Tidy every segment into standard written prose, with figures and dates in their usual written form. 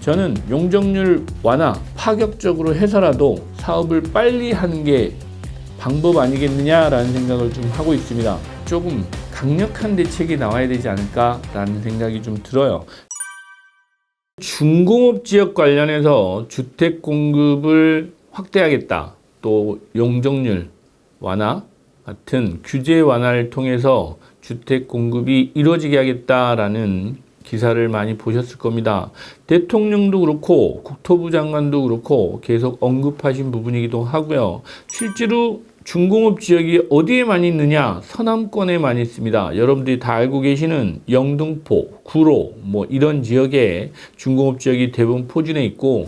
저는 용적률 완화 파격적으로 해서라도 사업을 빨리 하는 게 방법 아니겠느냐라는 생각을 좀 하고 있습니다. 조금 강력한 대책이 나와야 되지 않을까라는 생각이 좀 들어요. 중공업 지역 관련해서 주택 공급을 확대하겠다. 또 용적률 완화 같은 규제 완화를 통해서 주택 공급이 이루어지게 하겠다라는 기사를 많이 보셨을 겁니다. 대통령도 그렇고 국토부 장관도 그렇고 계속 언급하신 부분이기도 하고요. 실제로 중공업 지역이 어디에 많이 있느냐? 서남권에 많이 있습니다. 여러분들이 다 알고 계시는 영등포, 구로 이런 지역에 중공업 지역이 대부분 포진해 있고,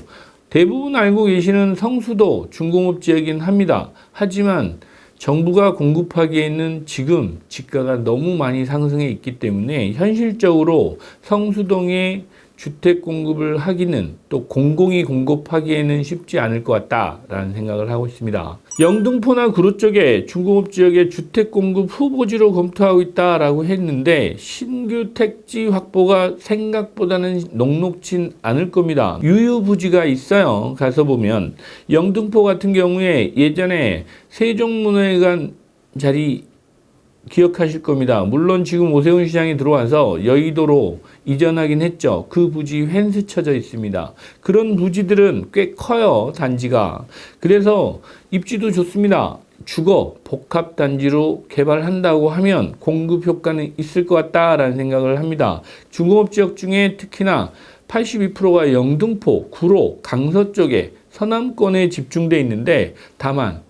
대부분 알고 계시는 성수도 중공업 지역이긴 합니다. 하지만 정부가 공급하기에는 지금 지가가 너무 많이 상승해 있기 때문에 현실적으로 성수동에 주택 공급을 하기는, 또 공공이 공급하기에는 쉽지 않을 것 같다라는 생각을 하고 있습니다. 영등포나 구로 쪽에 중공업 지역의 주택 공급 후보지로 검토하고 있다라고 했는데 신규 택지 확보가 생각보다는 녹록진 않을 겁니다. 유유부지가 있어요. 가서 보면 영등포 같은 경우에 예전에 세종문화회관 자리 기억하실 겁니다. 물론 지금 오세훈 시장이 들어와서 여의도로 이전하긴 했죠. 그 부지 횡스쳐져 있습니다. 그런 부지들은 꽤 커요, 단지가. 그래서 입지도 좋습니다. 주거 복합단지로 개발한다고 하면 공급 효과는 있을 것 같다라는 생각을 합니다. 중공업 지역 중에 특히나 82%가 영등포, 구로, 강서 쪽에 서남권에 집중되어 있는데, 다만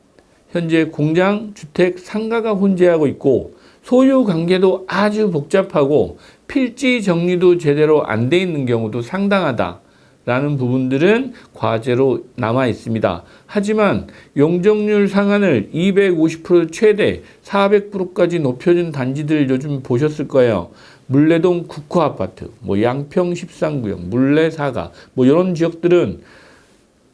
현재 공장, 주택, 상가가 혼재하고 있고 소유 관계도 아주 복잡하고 필지 정리도 제대로 안 돼 있는 경우도 상당하다라는 부분들은 과제로 남아 있습니다. 하지만 용적률 상한을 250% 최대 400%까지 높여준 단지들 요즘 보셨을 거예요. 물레동 국호아파트, 양평 13구역, 물레 사가 이런 지역들은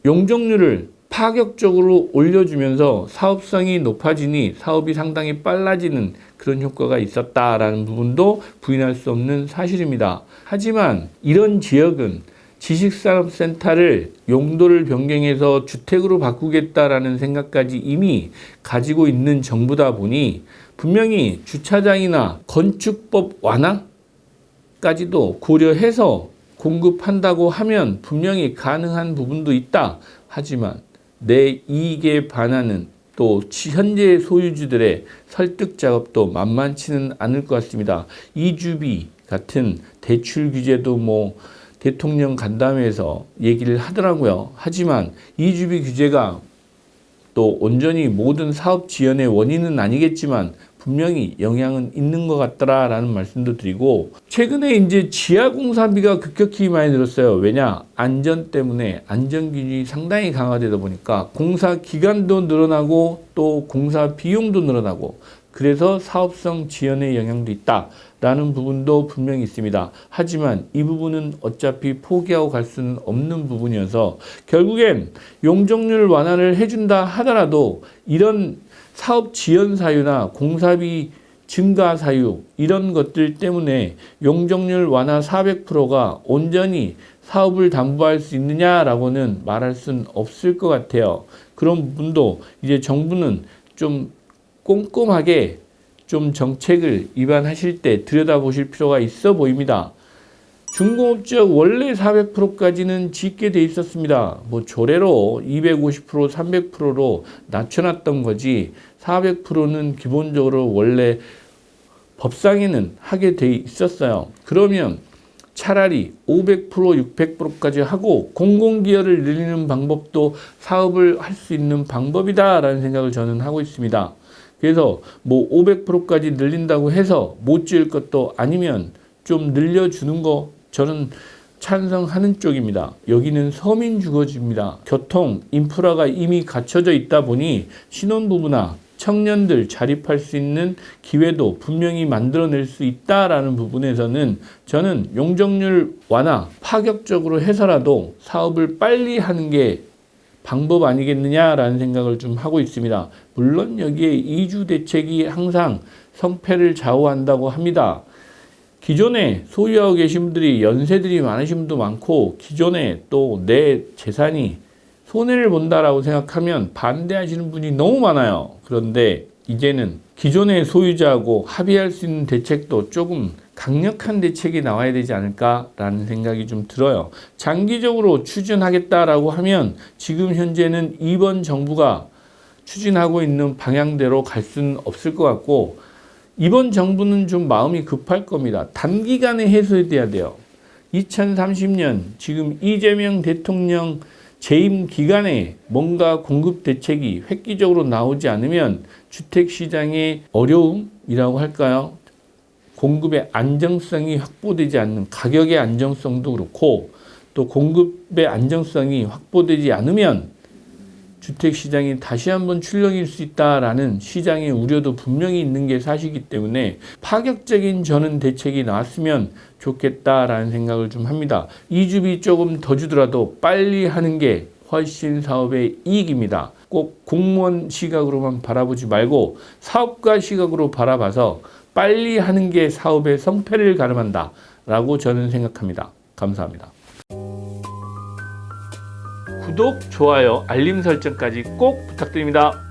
용적률을 파격적으로 올려주면서 사업성이 높아지니 사업이 상당히 빨라지는 그런 효과가 있었다라는 부분도 부인할 수 없는 사실입니다. 하지만 이런 지역은 지식산업센터를 용도를 변경해서 주택으로 바꾸겠다라는 생각까지 이미 가지고 있는 정부다 보니 분명히 주차장이나 건축법 완화까지도 고려해서 공급한다고 하면 분명히 가능한 부분도 있다. 하지만 내 이익에 반하는 또 현재 소유주들의 설득 작업도 만만치는 않을 것 같습니다. 이주비 같은 대출 규제도 대통령 간담회에서 얘기를 하더라고요. 하지만 이주비 규제가 또 온전히 모든 사업 지연의 원인은 아니겠지만 분명히 영향은 있는 것 같더라라는 말씀도 드리고, 최근에 이제 지하 공사비가 급격히 많이 늘었어요. 왜냐? 안전 때문에 안전 기준이 상당히 강화되다 보니까 공사 기간도 늘어나고 또 공사 비용도 늘어나고, 그래서 사업성 지연의 영향도 있다라는 부분도 분명히 있습니다. 하지만 이 부분은 어차피 포기하고 갈 수는 없는 부분이어서 결국엔 용적률 완화를 해준다 하더라도 이런 사업 지연 사유나 공사비 증가 사유 이런 것들 때문에 용적률 완화 400%가 온전히 사업을 담보할 수 있느냐라고는 말할 수는 없을 것 같아요. 그런 부분도 이제 정부는 좀 꼼꼼하게 좀 정책을 입안하실 때 들여다보실 필요가 있어 보입니다. 중공업 지역 원래 400%까지는 짓게 돼 있었습니다. 조례로 250%, 300%로 낮춰놨던 거지 400%는 기본적으로 원래 법상에는 하게 돼 있었어요. 그러면 차라리 500%, 600%까지 하고 공공기여를 늘리는 방법도 사업을 할 수 있는 방법이다라는 생각을 저는 하고 있습니다. 그래서 500%까지 늘린다고 해서 못 지을 것도 아니면 좀 늘려주는 거 저는 찬성하는 쪽입니다. 여기는 서민 주거지입니다. 교통, 인프라가 이미 갖춰져 있다 보니 신혼부부나 청년들 자립할 수 있는 기회도 분명히 만들어낼 수 있다라는 부분에서는 저는 용적률 완화 파격적으로 해서라도 사업을 빨리 하는 게 방법 아니겠느냐라는 생각을 좀 하고 있습니다. 물론 여기에 이주 대책이 항상 성패를 좌우한다고 합니다. 기존에 소유하고 계신 분들이 연세들이 많으신 분도 많고 기존에 또 내 재산이 손해를 본다라고 생각하면 반대하시는 분이 너무 많아요. 그런데 이제는 기존의 소유자하고 합의할 수 있는 대책도 조금 강력한 대책이 나와야 되지 않을까라는 생각이 좀 들어요. 장기적으로 추진하겠다라고 하면 지금 현재는 이번 정부가 추진하고 있는 방향대로 갈 수는 없을 것 같고 이번 정부는 좀 마음이 급할 겁니다. 단기간에 해소돼야 돼요. 2030년 지금 이재명 대통령 재임 기간에 뭔가 공급 대책이 획기적으로 나오지 않으면 주택시장의 어려움이라고 할까요? 공급의 안정성이 확보되지 않는 가격의 안정성도 그렇고 또 공급의 안정성이 확보되지 않으면 주택시장이 다시 한번 출렁일 수 있다라는 시장의 우려도 분명히 있는 게 사실이기 때문에 파격적인 저는 대책이 나왔으면 좋겠다라는 생각을 좀 합니다. 이주비 조금 더 주더라도 빨리 하는 게 훨씬 사업의 이익입니다. 꼭 공무원 시각으로만 바라보지 말고 사업가 시각으로 바라봐서 빨리 하는 게 사업의 성패를 가름한다 라고 저는 생각합니다. 감사합니다. 구독, 좋아요, 알림 설정까지 꼭 부탁드립니다.